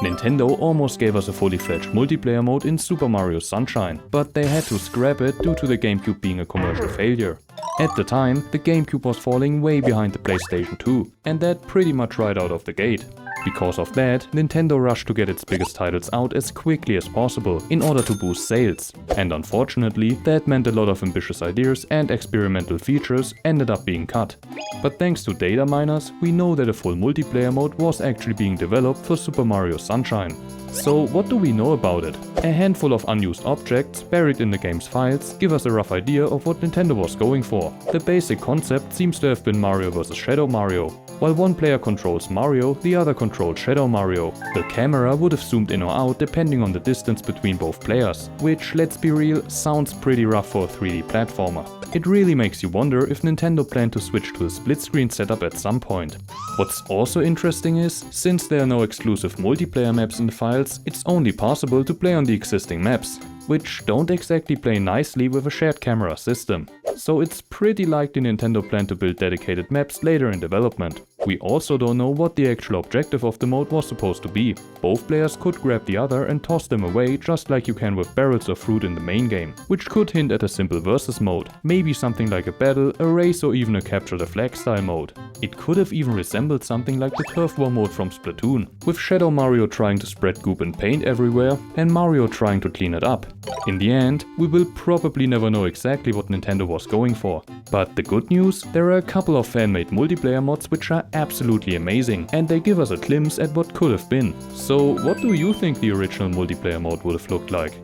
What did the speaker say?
Nintendo almost gave us a fully fledged multiplayer mode in Super Mario Sunshine, but they had to scrap it due to the GameCube being a commercial failure. At the time, the GameCube was falling way behind the PlayStation 2, and that pretty much right out of the gate. Because of that, Nintendo rushed to get its biggest titles out as quickly as possible in order to boost sales. And unfortunately, that meant a lot of ambitious ideas and experimental features ended up being cut. But thanks to data miners, we know that a full multiplayer mode was actually being developed for Super Mario Sunshine. So what do we know about it? A handful of unused objects buried in the game's files give us a rough idea of what Nintendo was going for. The basic concept seems to have been Mario vs Shadow Mario. While one player controls Mario, the other controls Shadow Mario. The camera would have zoomed in or out depending on the distance between both players, which, let's be real, sounds pretty rough for a 3D platformer. It really makes you wonder if Nintendo planned to switch to a split screen setup at some point. What's also interesting is, since there are no exclusive multiplayer maps in the files, it's only possible to play on the existing maps, which don't exactly play nicely with a shared camera system. So it's pretty likely Nintendo planned to build dedicated maps later in development. We also don't know what the actual objective of the mode was supposed to be. Both players could grab the other and toss them away just like you can with barrels of fruit in the main game, which could hint at a simple versus mode, maybe something like a battle, a race or even a capture the flag style mode. It could have even resembled something like the turf war mode from Splatoon, with Shadow Mario trying to spread goop and paint everywhere and Mario trying to clean it up. In the end, we will probably never know exactly what Nintendo was going for. But the good news, there are a couple of fan-made multiplayer mods which are absolutely amazing, and they give us a glimpse at what could have been. So what do you think the original multiplayer mode would have looked like?